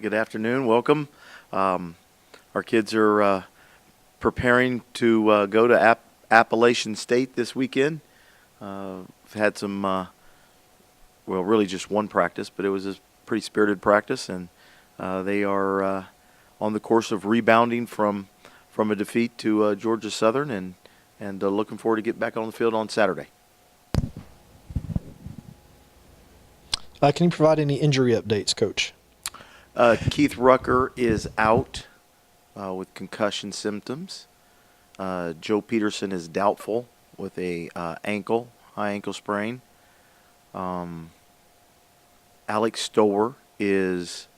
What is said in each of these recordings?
good afternoon. Welcome. Our kids are preparing to go to Appalachian State this weekend. We've had some, really just one practice, but it was a pretty spirited practice, and they are on the course of rebounding from a defeat to Georgia Southern, and looking forward to get back on the field on Saturday. Can you provide any injury updates, Coach? Keith Rucker is out with concussion symptoms. Joe Peterson is doubtful with a high ankle sprain. Alex Stower is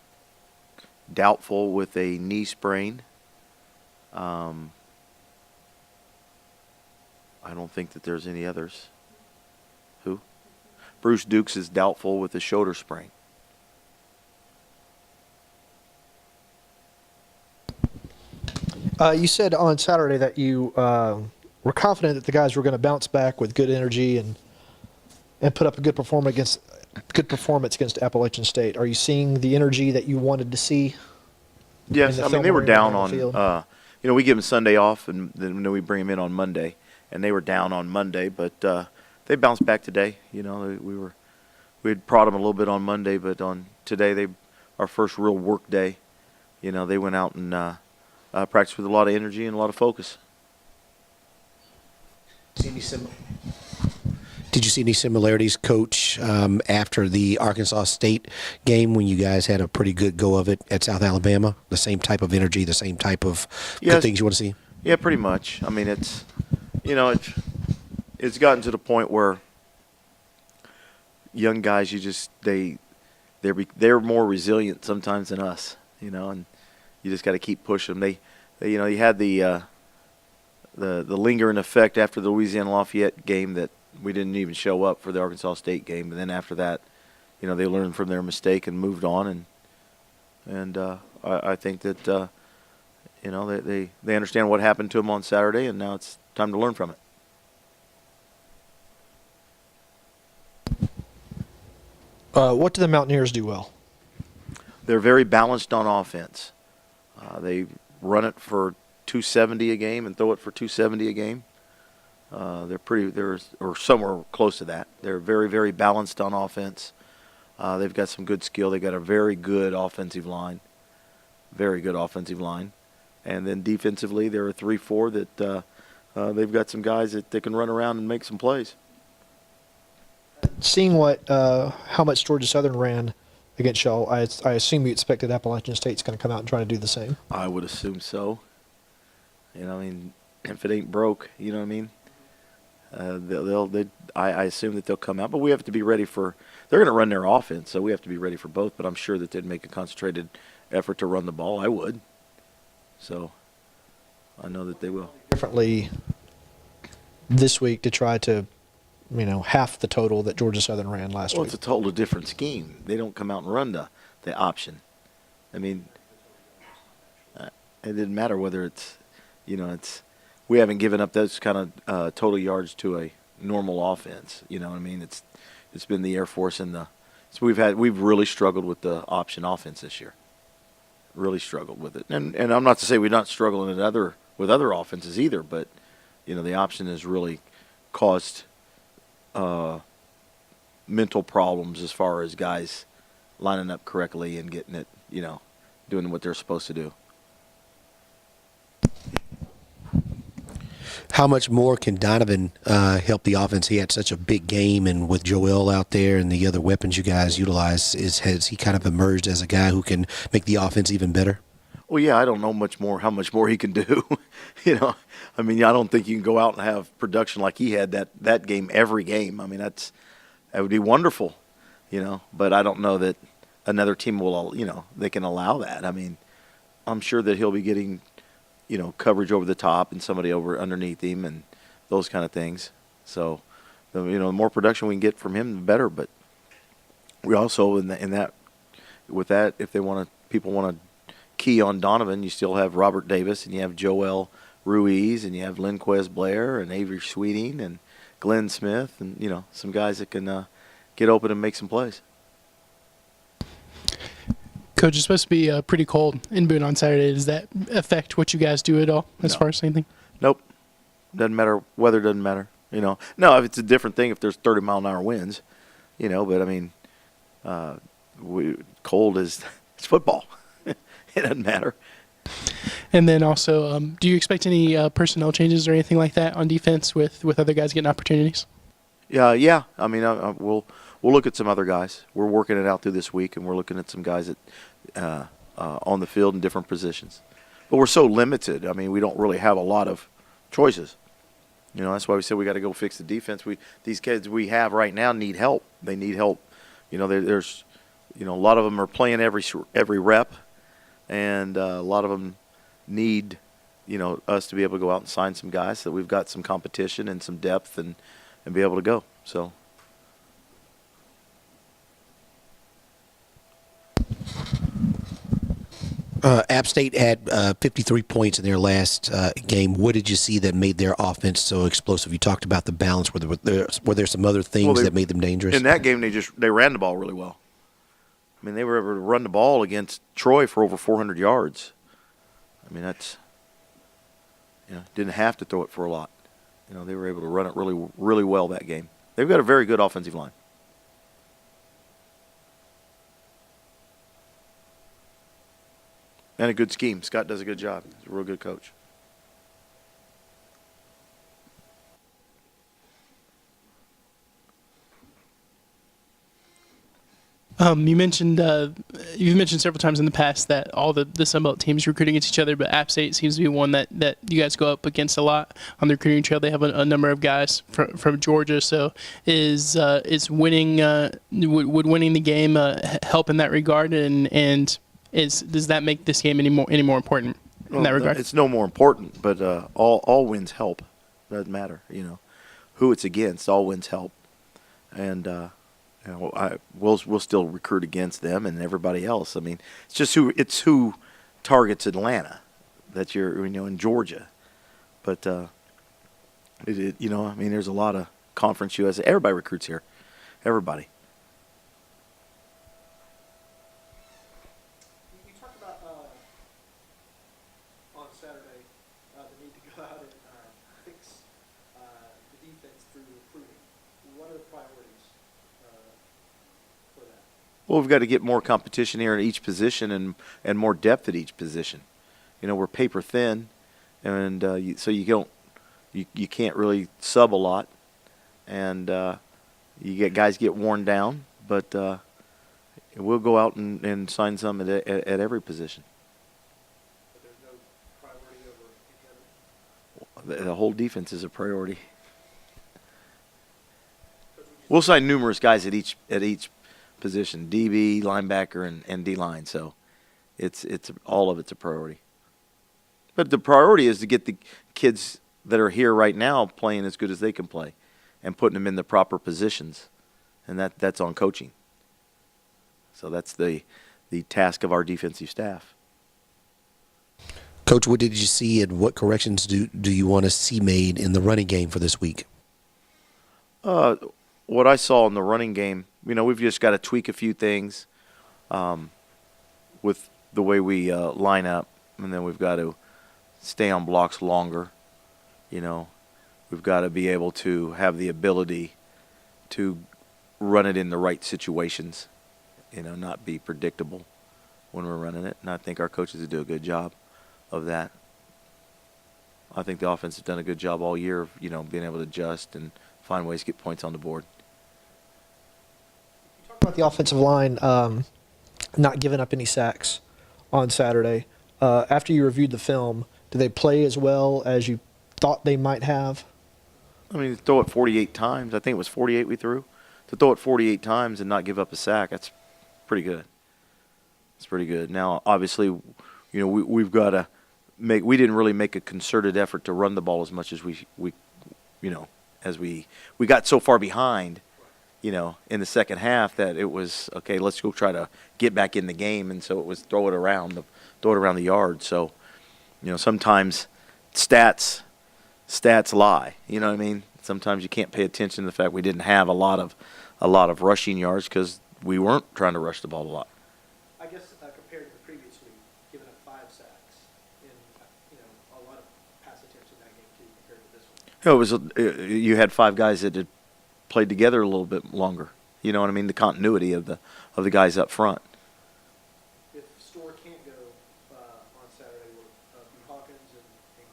doubtful with a knee sprain. I don't think that there's any others. Who? Bruce Dukes is doubtful with a shoulder sprain. You said on Saturday that you were confident that the guys were going to bounce back with good energy and put up a good performance against Appalachian State. Are you seeing the energy that you wanted to see? Yes, I mean they were down on. We give them Sunday off, and then we bring them in on Monday, and they were down on Monday, but they bounced back today. We had prod them a little bit on Monday, but on today our first real work day. They went out and practiced with a lot of energy and a lot of focus. Did you see any similarities, Coach, after the Arkansas State game when you guys had a pretty good go of it at South Alabama? The same type of energy, the same type of good things you want to see? Yeah, pretty much. I mean, it's gotten to the point where young guys, they're more resilient sometimes than us, and you just got to keep pushing them. You had the lingering effect after the Louisiana Lafayette game that we didn't even show up for the Arkansas State game, but then after that, they learned from their mistake and moved on, and I think that they understand what happened to them on Saturday, and now it's time to learn from it. What do the Mountaineers do well? They're very balanced on offense. They run it for 270 a game and throw it for 270 a game. They're somewhere close to that. They're very, very balanced on offense. They've got some good skill. They've got a very good offensive line. And then defensively, they're a 3-4 that they've got some guys that they can run around and make some plays. Seeing how much Georgia Southern ran against y'all, I assume you expected Appalachian State's going to come out and try to do the same. I would assume so. If it ain't broke, you know what I mean? I assume that they'll come out, but we have to be ready for. They're going to run their offense, so we have to be ready for both. But I'm sure that they'd make a concentrated effort to run the ball. I would. So I know that they will. Differently this week to try to, half the total that Georgia Southern ran last week. Well, it's a totally different scheme. They don't come out and run the option. I mean, it didn't matter whether it's, we haven't given up those kind of total yards to a normal offense. You know what I mean? It's been the Air Force and we've really struggled with the option offense this year. Really struggled with it. And I'm not to say we're not struggling with other offenses either, but the option has really caused mental problems as far as guys lining up correctly and getting it, doing what they're supposed to do. How much more can Donovan help the offense? He had such a big game, and with Joel out there and the other weapons you guys utilize, has he kind of emerged as a guy who can make the offense even better? Well, yeah, I don't know how much more he can do. I don't think you can go out and have production like he had that game every game. I mean, that would be wonderful, But I don't know that another team will, they can allow that. I mean, I'm sure that he'll be getting, coverage over the top and somebody over underneath him and those kind of things. So, the more production we can get from him, the better. But we also if people want to key on Donovan, you still have Robert Davis and you have Joel Ruiz and you have Linquez Blair and Avery Sweeting and Glenn Smith and some guys that can get open and make some plays. Coach, it's supposed to be pretty cold in Boone on Saturday. Does that affect what you guys do at all as No. far as anything? Nope. Doesn't matter. Weather doesn't matter. No, if it's a different thing if there's 30-mile-an-hour winds, but I mean, cold is it's football. It doesn't matter. And then also, do you expect any personnel changes or anything like that on defense with other guys getting opportunities? Yeah. I mean, we'll look at some other guys. We're working it out through this week, and we're looking at some guys that on the field in different positions. But we're so limited. I mean, we don't really have a lot of choices. That's why we said we got to go fix the defense. These kids we have right now need help. They need help. There's a lot of them are playing every rep, and a lot of them need us to be able to go out and sign some guys so that we've got some competition and some depth and be able to go. So. App State had 53 points in their last game. What did you see that made their offense so explosive? You talked about the balance. Were there some other things that made them dangerous? In that game, they ran the ball really well. I mean, they were able to run the ball against Troy for over 400 yards. I mean, that's didn't have to throw it for a lot. They were able to run it really, really well that game. They've got a very good offensive line. And a good scheme. Scott does a good job. He's a real good coach. You've mentioned several times in the past that all the Sunbelt teams recruit against each other, but App State seems to be one that you guys go up against a lot on the recruiting trail. They have a number of guys from Georgia. So is winning would winning the game help in that regard? And does that make this game any more important in that regard? It's no more important, but all wins help. Doesn't matter, who it's against. All wins help, and we'll still recruit against them and everybody else. I mean, it's just who targets Atlanta that you're in Georgia, but I mean, there's a lot of Conference USA. Everybody recruits here, everybody. Well, we've got to get more competition here at each position and more depth at each position. We're paper thin, and so you can't really sub a lot, and guys get worn down. But we'll go out and sign some at every position. But there's no priority over any other? The whole defense is a priority. We'll sign numerous guys at each position, DB, linebacker, and D-line. So it's all of it's a priority. But the priority is to get the kids that are here right now playing as good as they can play and putting them in the proper positions. And that's on coaching. So that's the task of our defensive staff. Coach, what did you see and what corrections do you want to see made in the running game for this week? What I saw in the running game, we've just got to tweak a few things with the way we line up, and then we've got to stay on blocks longer. We've got to be able to have the ability to run it in the right situations, not be predictable when we're running it. And I think our coaches do a good job of that. I think the offense has done a good job all year of, being able to adjust and find ways to get points on the board. About the offensive line not giving up any sacks on Saturday. After you reviewed the film, do they play as well as you thought they might have? I mean, to throw it 48 times, I think it was 48 we threw. To throw it 48 times and not give up a sack, that's pretty good. It's pretty good. Now, obviously, we've got to we didn't really make a concerted effort to run the ball as much as we got so far behind, in the second half that it was, okay, let's go try to get back in the game. And so it was throw it around the yard. So, sometimes stats lie. You know what I mean? Sometimes you can't pay attention to the fact we didn't have a lot of rushing yards because we weren't trying to rush the ball a lot. I guess compared It was you had 5 guys that had played together a little bit longer. You know what I mean? The continuity of the guys up front. If Storr can't go on Saturday, will it be Hawkins and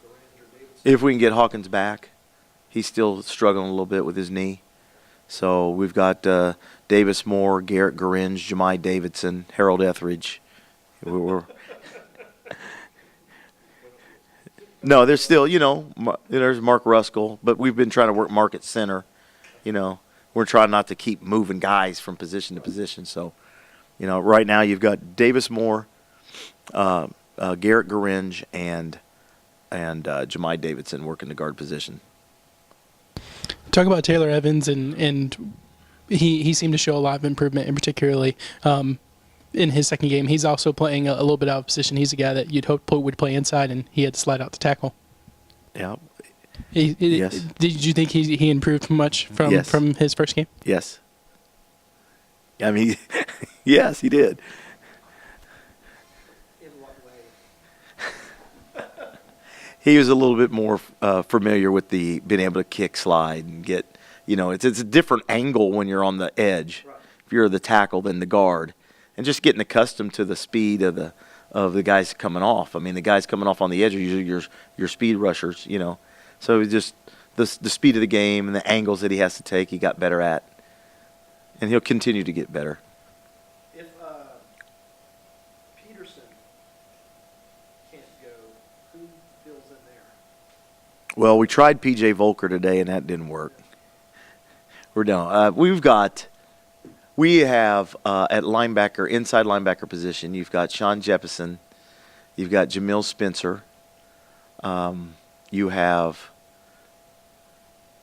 Gorange or Davidson? If we can get Hawkins back, he's still struggling a little bit with his knee. So we've got Davis Moore, Garrett Gorange, Jemai Davidson, Harold Etheridge. No, there's still, there's Mark Ruskell, but we've been trying to work Mark at center. We're trying not to keep moving guys from position to position. So, right now you've got Davis Moore, Garrett Gorange, and Jemai Davidson working the guard position. Talk about Taylor Evans, and he seemed to show a lot of improvement, and particularly in his second game. He's also playing a little bit out of position. He's a guy that you'd hope would play inside, and he had to slide out to tackle. Yeah. Yes. Did you think he improved much from his first game? Yes. I mean, yes, he did. In what way? He was a little bit more familiar with being able to kick, slide, and get, it's a different angle when you're on the edge. Right. If you're the tackle than the guard, and just getting accustomed to the speed of the guys coming off. I mean, the guys coming off on the edge are usually your speed rushers, So it's just the speed of the game and the angles that he has to take, he got better at, and he'll continue to get better. If Peterson can't go, who fills in there? Well, we tried P.J. Volker today, and that didn't work. We're done. We have at linebacker, inside linebacker position, you've got Sean Jeppesen, you've got Jamil Spencer, you have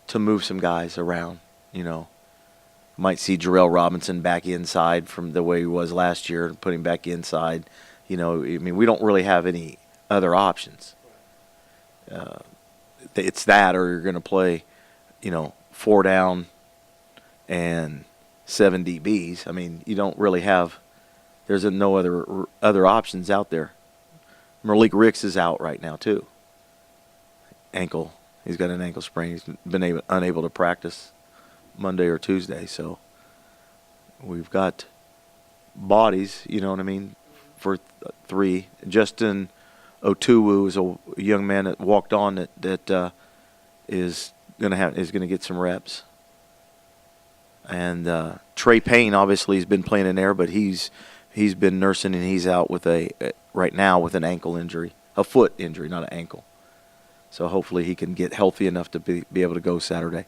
to move some guys around, Might see Jarrell Robinson back inside from the way he was last year and put him back inside. We don't really have any other options. It's that, or you're going to play, 4 down and 7 DBs. I mean, you don't really have. There's no other options out there. Malik Ricks is out right now too. Ankle. He's got an ankle sprain. He's been unable to practice Monday or Tuesday. So we've got bodies. You know what I mean? For 3. Justin Otuwu is a young man that walked on that is going to get some reps. And Trey Payne obviously has been playing in there, but he's been nursing, and he's out with right now with an ankle injury, a foot injury, not an ankle. So hopefully he can get healthy enough to be able to go Saturday.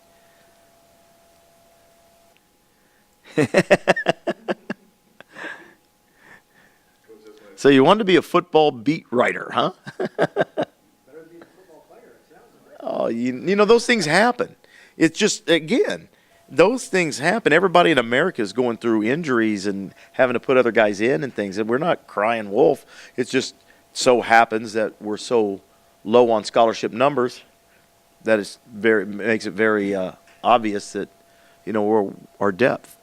So you wanted to be a football beat writer, huh? Better be a football player, it sounds like. Oh, those things happen. It's just, again, those things happen. Everybody in America is going through injuries and having to put other guys in and things. And we're not crying wolf. It just so happens that we're so low on scholarship numbers that makes it very obvious that, we're our depth.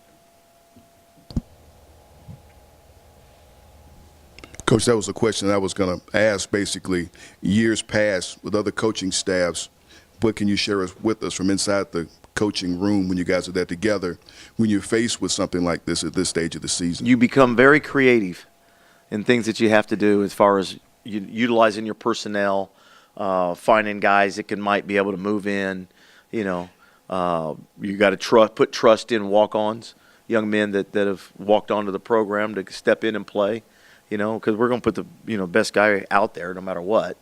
Coach, that was a question I was going to ask. Basically, years past with other coaching staffs, what can you share with us from inside the coaching room when you guys are there together, when you're faced with something like this at this stage of the season? You become very creative in things that you have to do as far as utilizing your personnel, finding guys that might be able to move in. You got to put trust in walk-ons, young men that have walked onto the program to step in and play. Because we're going to put the best guy out there no matter what,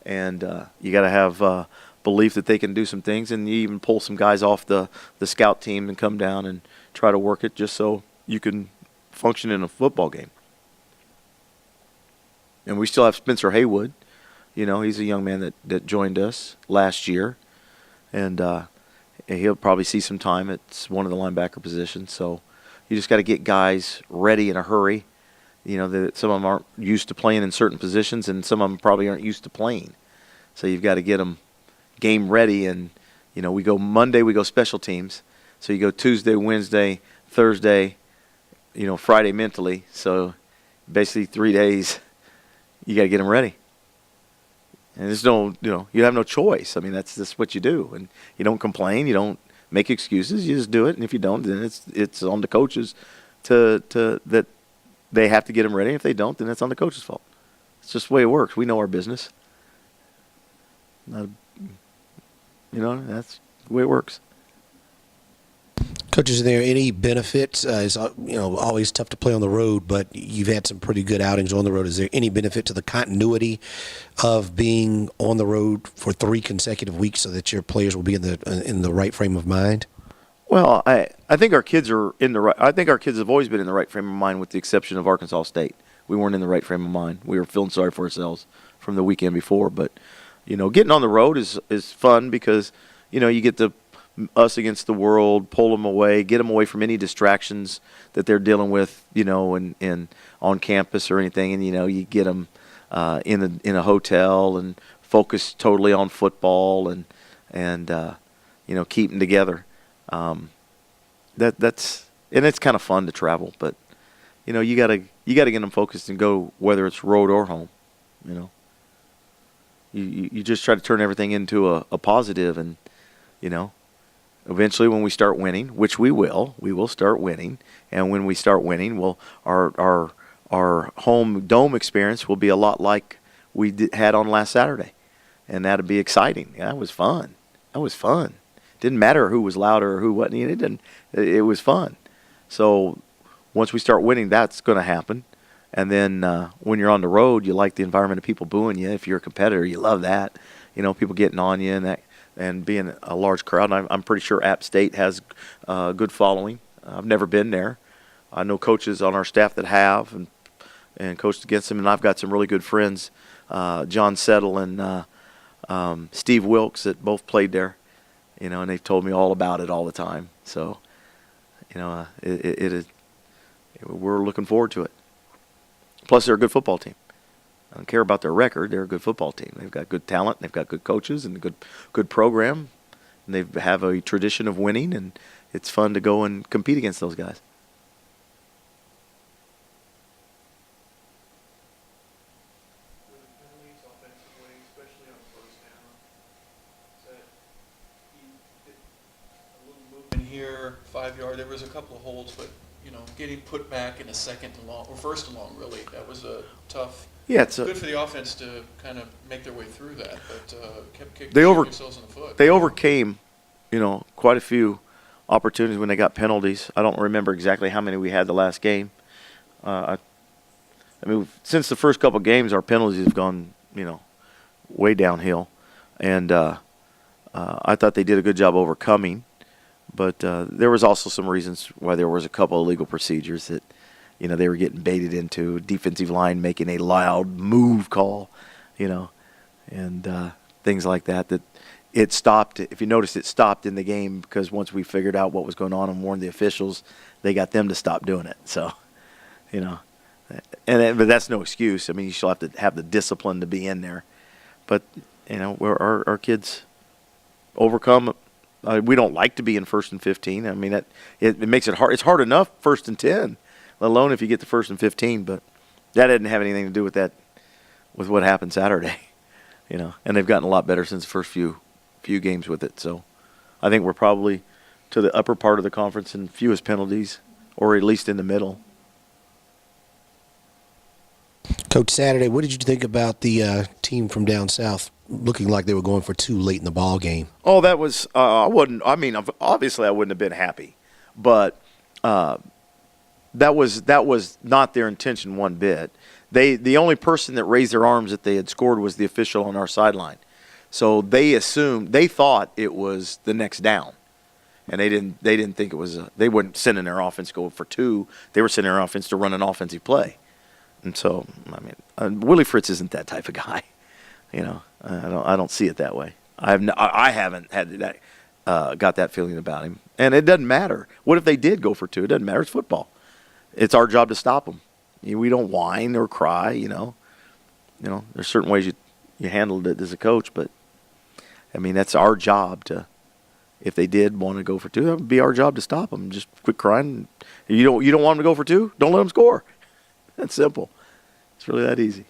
and you got to have belief that they can do some things, and you even pull some guys off the scout team and come down and try to work it just so you can function in a football game. And we still have Spencer Haywood. He's a young man that joined us last year, and he'll probably see some time at one of the linebacker positions. So you just got to get guys ready in a hurry. That some of them aren't used to playing in certain positions, and some of them probably aren't used to playing. So you've got to get them game ready. And, we go Monday, we go special teams. So you go Tuesday, Wednesday, Thursday, Friday mentally. So basically 3 days, you got to get them ready. And there's no, you have no choice. I mean, that's what you do, and you don't complain, you don't make excuses, you just do it. And if you don't, then it's on the coaches to that they have to get them ready. If they don't, then it's on the coach's fault. It's just the way it works. We know our business. That's the way it works. Coach, is there any benefits? It's always tough to play on the road, but you've had some pretty good outings on the road. Is there any benefit to the continuity of being on the road for 3 consecutive weeks so that your players will be in the right frame of mind? Well, I think our kids are in the right. I think our kids have always been in the right frame of mind, with the exception of Arkansas State. We weren't in the right frame of mind. We were feeling sorry for ourselves from the weekend before. But getting on the road is fun because you get to us against the world, pull them away, get them away from any distractions that they're dealing with, in on campus or anything, and you get them in a hotel and focus totally on football and keep them together. That's it's kind of fun to travel, but you gotta get them focused and go, whether it's road or home. You just try to turn everything into a positive, and eventually when we start winning, which we will start winning, and when we start winning, our home dome experience will be a lot like we had on last Saturday, and that'll be exciting. Yeah, it was fun. Didn't matter who was louder or who wasn't. It was fun. So once we start winning, that's going to happen. And then when you're on the road, you like the environment of people booing you. If you're a competitor, you love that. People getting on you and being a large crowd. And I'm pretty sure App State has a good following. I've never been there. I know coaches on our staff that have and coached against them. And I've got some really good friends, John Settle and Steve Wilkes, that both played there. And they've told me all about it all the time. So, it is. We're looking forward to it. Plus, they're a good football team. I don't care about their record. They're a good football team. They've got good talent. They've got good coaches and a good program. And they have a tradition of winning, and it's fun to go and compete against those guys. Here, 5 yard. There was a couple of holds, but getting put back in a second and long, or first and long, really, that was a tough. Yeah, it's good for the offense to kind of make their way through that, but kept kicking they themselves in the foot. They overcame, quite a few opportunities when they got penalties. I don't remember exactly how many we had the last game. Since the first couple of games, our penalties have gone, way downhill, and I thought they did a good job overcoming. But there was also some reasons why there was a couple of legal procedures that, they were getting baited into. Defensive line making a loud move call, and things like that. That it stopped. If you notice, it stopped in the game because once we figured out what was going on and warned the officials, they got them to stop doing it. So, but that's no excuse. I mean, you still have to have the discipline to be in there. But our kids overcome. We don't like to be in 1st and 15. I mean, it makes it hard. It's hard enough 1st and 10, let alone if you get to 1st and 15. But that didn't have anything to do with that, with what happened Saturday, And they've gotten a lot better since the first few games with it. So I think we're probably to the upper part of the conference in fewest penalties, or at least in the middle. Coach, Saturday, what did you think about the team from down south looking like they were going for 2 late in the ball game? Oh, that was obviously I wouldn't have been happy, but that was not their intention one bit. The only person that raised their arms that they had scored was the official on our sideline. So they thought it was the next down, and they didn't think it was. They weren't sending their offense to go for 2. They were sending their offense to run an offensive play. And so, Willie Fritz isn't that type of guy. I don't see it that way. I haven't had that got that feeling about him. And it doesn't matter. What if they did go for 2? It doesn't matter. It's football. It's our job to stop them. We don't whine or cry. There's certain ways you handled it as a coach, but that's our job to. If they did want to go for 2, that would be our job to stop them. Just quit crying. You don't want them to go for 2? Don't let them score. That's simple. It's really that easy.